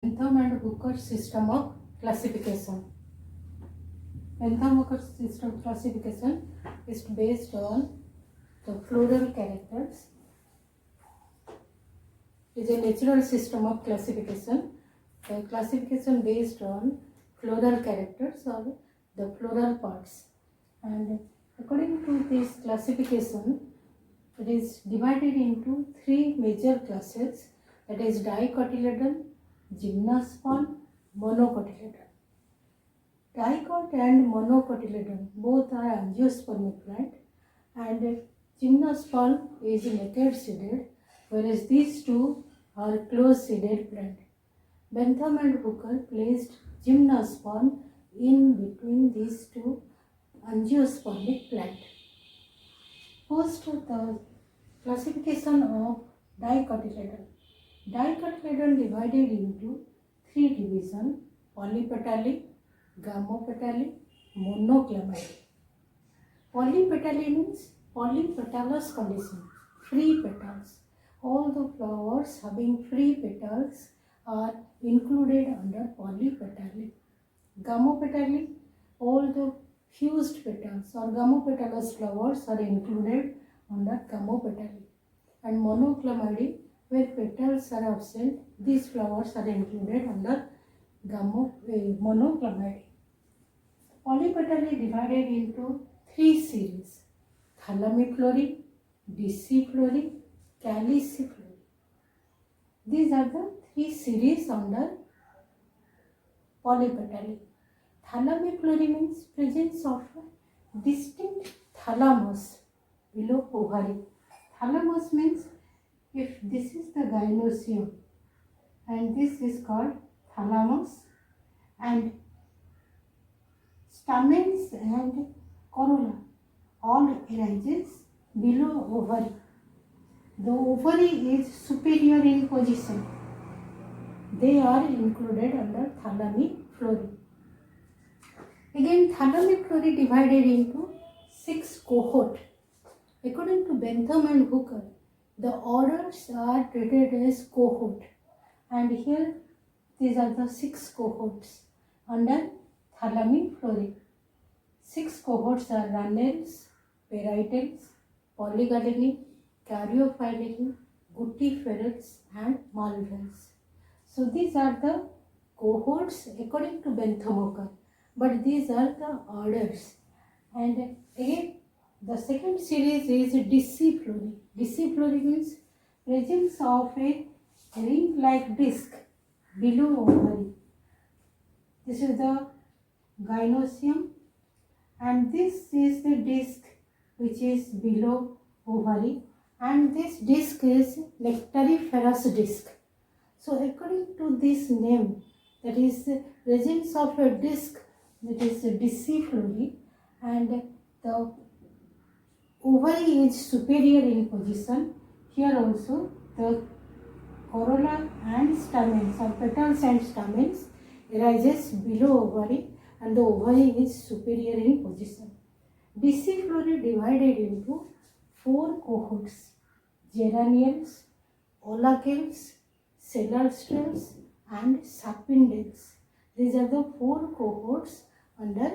Bentham and Hooker system of classification. Bentham-Hooker system classification is based on the floral characters. It is a natural system of classification. The classification based on floral characters or the floral parts. And according to this classification, it is divided into three major classes, that is dicotyledon, gymnosperm, monocotyledon. Dicot and monocotyledon both are angiospermic plant, and gymnosperm is naked seeded, whereas these two are close seeded plant. Bentham and Hooker placed gymnosperm in between these two angiospermic plant. First, the classification of dicotyledon. Dicotyledon divided into three divisions: polypetally, gamopetally, monoclamidy. Polypetally means polypetalous condition, free petals. All the flowers having free petals are included under polypetally. Gamopetally, all the fused petals or gamopetalous flowers are included under gamopetally. And monoclamidy, where petals are absent, these flowers are included under monoclamidy. Polypetally divided into three series: thalamiflory, deciflory, caliciflory. These are the three series under polypetally. Thalamiflory means presence of a distinct thalamus below ovary. Thalamus means if this is the gynoecium and this is called thalamus, and stamens and corolla all arises below ovary. The ovary is superior in position. They are included under thalamiflory. Again, thalamiflory divided into 6 cohorts. According to Bentham and Hooker, the orders are treated as cohort, and here these are the 6 cohorts under thalamiflory. 6 cohorts are Rannell's, Perietals, Polygaleni, Caryophyllene, Guttiferous and Malvaceae. So these are the cohorts according to Bentham Hooker, but these are the orders. And again, the second series is deciflory. Deciflory means presence of a ring-like disc below ovary. This is the gynoecium, and this is the disc which is below ovary, and this disc is nectariferous disc. So according to this name, that is presence of a disc, that is deciflory, and the ovary is superior in position. Here also the corolla and stamens or petals and stamens arises below ovary, and the ovary is superior in position. Deciflory divided into 4 cohorts: geranials, olacales, celarstrals and sapindales. These are the 4 cohorts under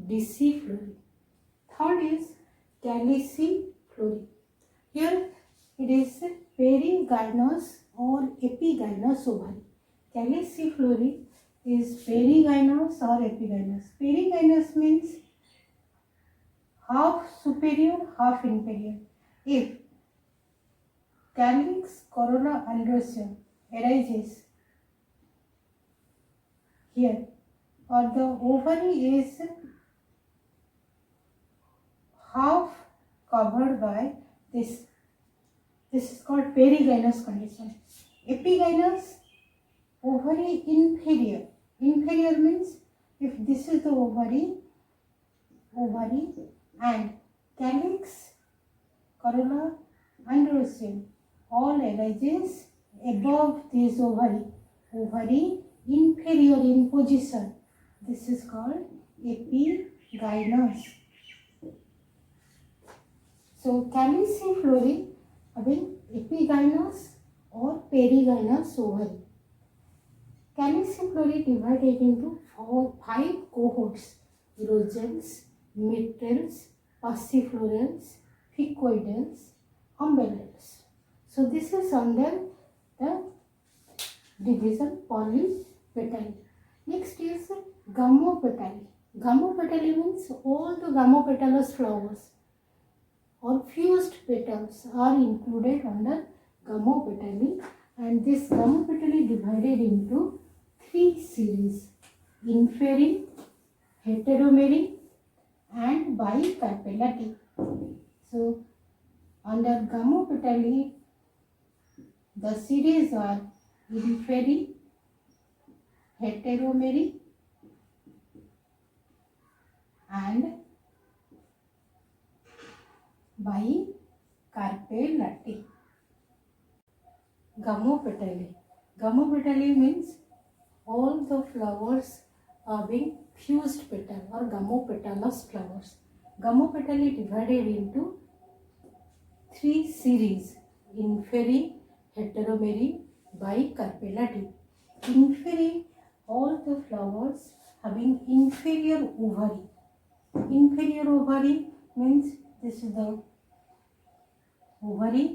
deciflory. Third is caliciflory. Here it is perigynous or epigynous ovary. Caliciflory is perigynous or epigynous. Perigynous means half superior, half inferior. If calyx, corolla, androecium arises here, or the ovary is half covered by this is called perigynous condition. Epigynous, ovary inferior. Inferior means if this is the ovary and calyx, corolla, androecium all arises above this ovary inferior in position. This is called epigynous. So caliciflory having epigynous or perigynous ovary. Calypsiflory divided into 5 cohorts: rhozales, myrtles, passiflorals, ficoidals, umbellals. So this is under the division polypetally. Next is gamopetally. Gamopetally means all the gamopetalous flowers or fused petals are included under gamopetally, and this gamopetally divided into 3 series: inferi, heteromery and bicarpellati. So under gamopetally the series are inferi, heteromery and bicarpellati. Gamopetally. Gamopetally means all the flowers having fused petal or gamopetalous flowers. Gamopetally divided into 3 series: inferi, heteromery, bicarpellati. Inferi, all the flowers having inferior ovary. Inferior ovary means this is the ovary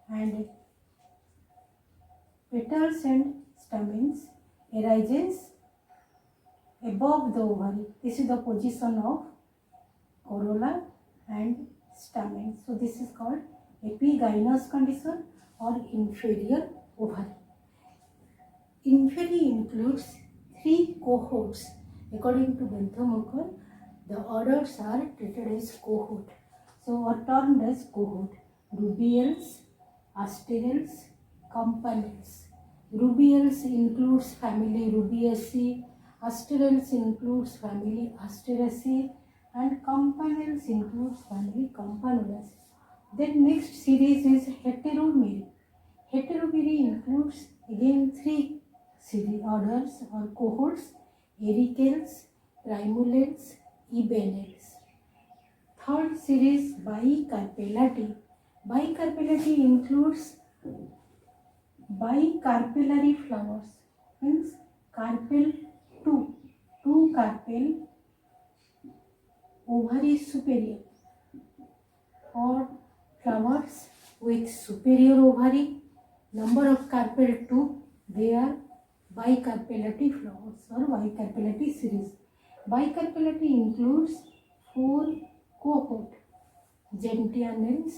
and petals and stamens arises above the ovary. This is the position of corolla and stamen. So this is called epigynous condition or inferior ovary. Inferi includes 3 cohorts. According to Bentham Hooker, the orders are treated as cohort. So are termed as cohort: rubiales, asterales, campanils. Rubiales includes family Rubiaceae, asterales includes family Asteraceae, and campanils includes family Campanulaceae. Then next series is heteromery. Heteromery includes again 3 series orders or cohorts: ericales, primulales, ebenales. Third series bicarpellati. Bicarpellati includes bicarpellary flowers, means carpel 2 carpel, ovary superior, or flowers with superior ovary, number of carpel 2, they are bicarpellati flowers or bicarpellati series. Bicarpellati includes 4 cohort: gentianels,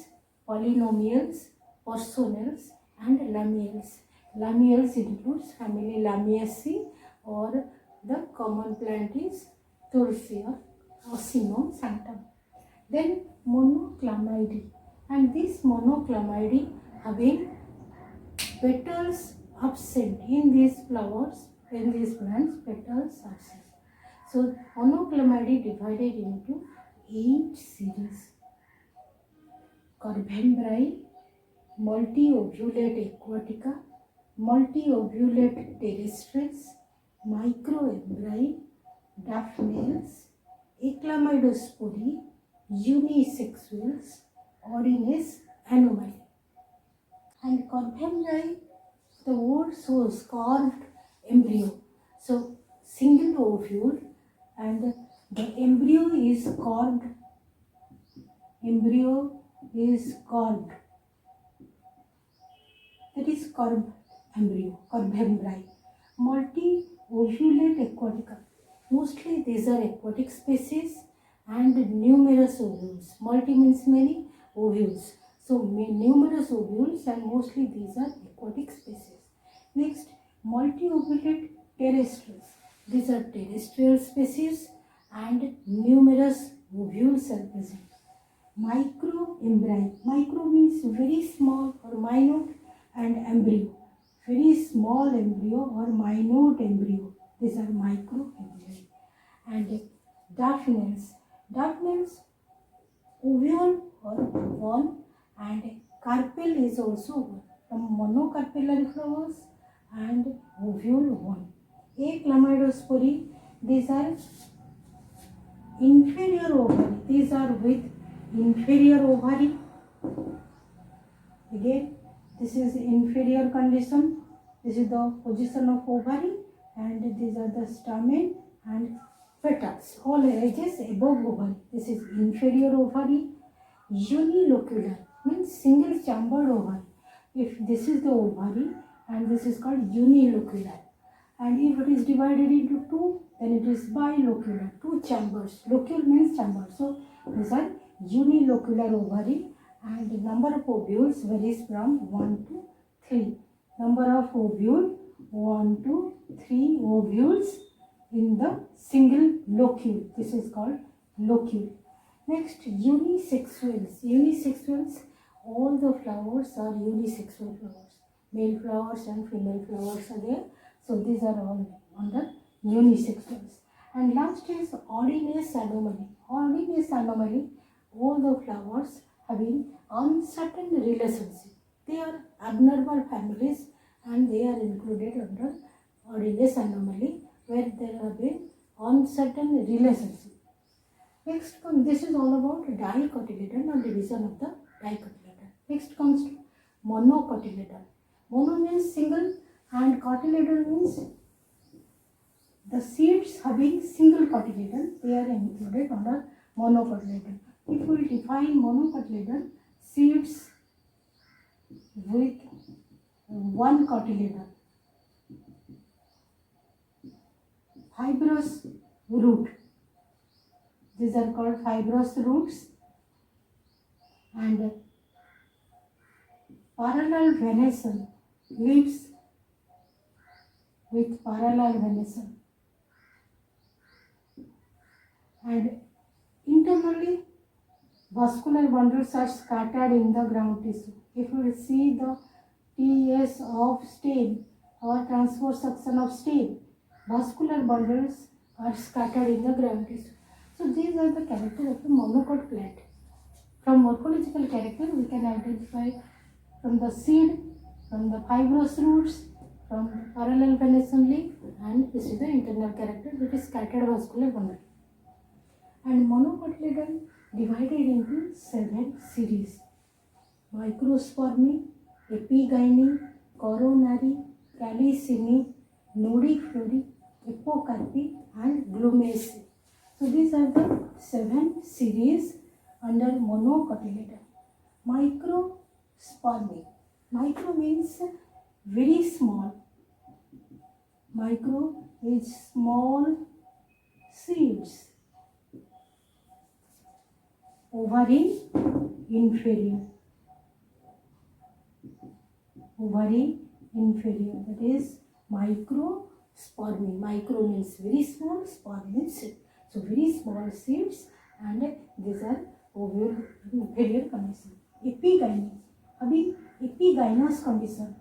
polynomials, personals and lamiales. Lamiales includes family Lamiaceae, or the common plant is Tulsi or Ocimum sanctum. Then monoclamidae, and this monoclamidae having petals absent in these flowers, in these plants, petals absent. So monoclamidae divided into 8 series: Corbambrae, multi-ovulate aquatica, multi-ovulate terrestres, microembrae, daphnes, echlamidospori, unisexuals, ordines anomaly. And Corbambrae, the word shows carved embryo. So single ovule and the embryo is carved. Embryo is carved. That is curved embryo, Corbambrae. Multi-ovulate aquatica. Mostly these are aquatic species and numerous ovules. Multi means many, ovules. So numerous ovules, and mostly these are aquatic species. Next, multi-ovulate terrestrials. These are terrestrial species and numerous ovules are present. Microembrae. Micro means very small or minute, and embryo, very small embryo or minute embryo. These are microembryo. And daphnes. Daphnes, ovule or one, and carpel is also one. Monocarpellary flowers and ovule one. Echlamidospori, these are inferior ovary. These are with inferior ovary. Again, this is inferior condition. This is the position of ovary, and these are the stamen and petals. All arises above ovary. This is inferior ovary. Unilocular means single chambered ovary. If this is the ovary, and this is called unilocular. And if it is divided into two, then it is bilocular, two chambers. Locule means chamber. So these are unilocular ovary, and the number of ovules varies from 1 to 3. Number of ovule 1 to 3 ovules in the single locule. This is called locule. Next, unisexuals. Unisexuals, all the flowers are unisexual flowers. Male flowers and female flowers are there. So these are all under unisexuals. And last is ordinance anomaly. Ordinance anomaly, all the flowers having uncertain relationship. They are abnormal families and they are included under ordinance anomaly, where there have been uncertain relationship. Next, this is all about dicotyledon or division of the dicotyledon. Next comes to monocotyledon. Mono means single and cotyledon means the seeds having single cotyledon, they are included under monocotyledon. If we define monocotyledon, seeds with one cotyledon, fibrous root, these are called fibrous roots, and parallel venation, leaves with parallel venation, and internally vascular bundles are scattered in the ground tissue. If we see the TS of stem or transverse section of stem, vascular bundles are scattered in the ground tissue. So these are the characters of the monocot plant. From morphological character, we can identify from the seed, from the fibrous roots, from the parallel venation leaf, and this is the internal character, that is scattered vascular bundle. And monocotyledon divided into 7 series: microspormi, epigyne, coronary, calycine, nodiflori, epocarpi, and glumaceae. So these are the 7 series under monocotyledon. Microspormi. Micro means very small. Micro is small seeds. Ovary inferior. Ovary inferior. That is microspormi. Micro means very small, spore means seed. So very small seeds, and these are ovule inferior condition. Epigyne. Abhi epigynous condition.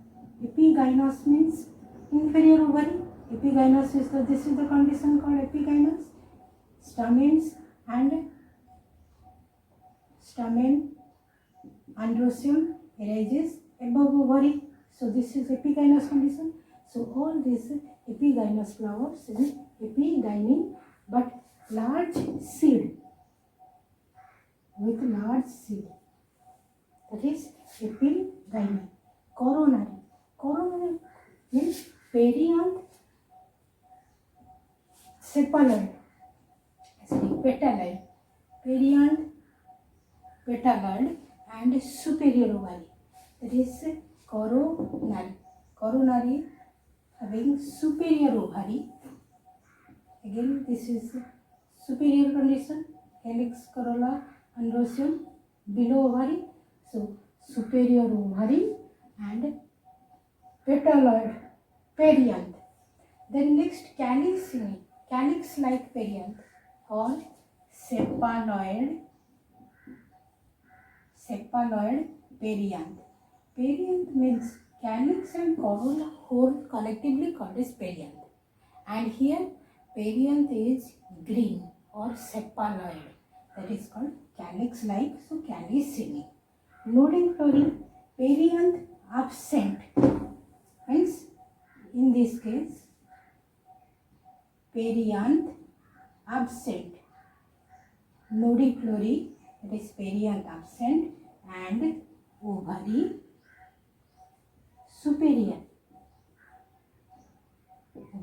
Epigynous means inferior ovary. Epigynous is this is the condition called epigynous. Stamens and stamen androecium arises above ovary. So this is epigynous condition. So all these epigynous flowers is epigyne, but large seed, with large seed. That is epigyne. Coronary. Coronary means perianth cephaloid. Petaloid. Perianth petaloid and superior ovary. That is coronary. Coronary having superior ovary. Again, this is superior condition. Calyx, corolla, androecium below ovary. So superior ovary and petaloid, perianth. Then next, calycine, calyx like perianth or cephaloid, cephaloid perianth. Perianth means calyx and corolla whole collectively called as perianth. And here perianth is green or cephaloid, that is called calyx like, so calycine. Nodiflori, perianth absent, means in this case perianth absent. Nodiflori, that is perianth absent, and ovary superior.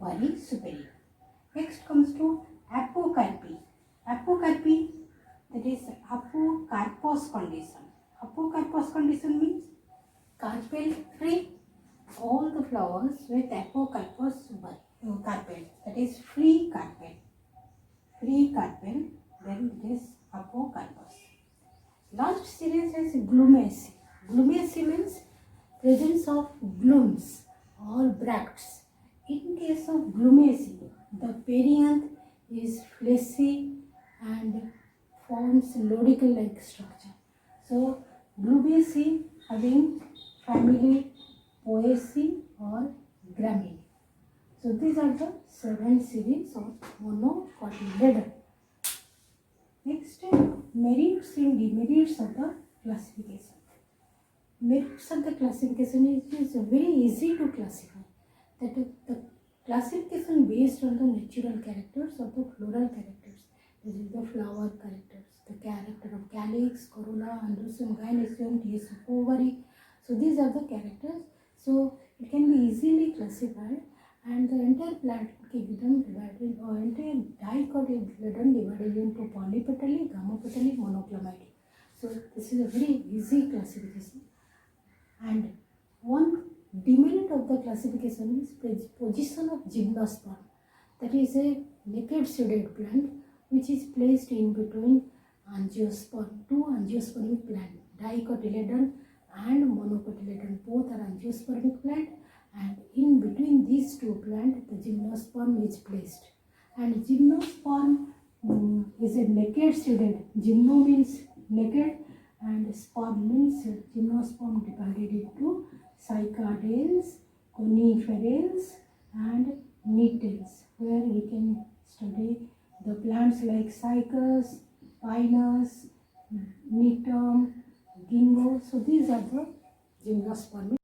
very superior. Next comes to apocarpy. Apocarpy, that is apocarpous condition. Apocarpous condition means carpel free. All the flowers with apocarpous carpel, that is free carpel. Free carpel, then it is apocarpous. Last series is glumaceae. Glumaceae means presence of glooms or bracts. In case of glumaceae, the perianth is fleshy and forms lodicle-like structure. So, glumaceae having family Poaceae or Gramineae. So, these are the 7 series of monocotyledon. Next, merits and demerits of the classification. Merits of the classification is very easy to classify. That the classification based on the natural characters or the floral characters. This is the flower characters, the character of calyx, corolla, androsum, gynoecium, TS of ovary. So these are the characters. So it can be easily classified, and the entire plant kingdom divided, or entire dicotyledon divided into polypetally, gamopetally, monoclinidae. So this is a very easy classification. And one demerit of the classification is position of gymnosperm. That is a naked seeded plant which is placed in between angiosperm, two angiospermic plant, dicotyledon and monocotyledon. Both are angiospermic plant, and in between these two plants the gymnosperm is placed. And gymnosperm is a naked seeded. Gymno means naked and sperm means gymnosperm divided into cycadales, coniferales and nettles, where we can study the plants like cycas, pinus, netum, ginkgo. So these are the gymnospermic.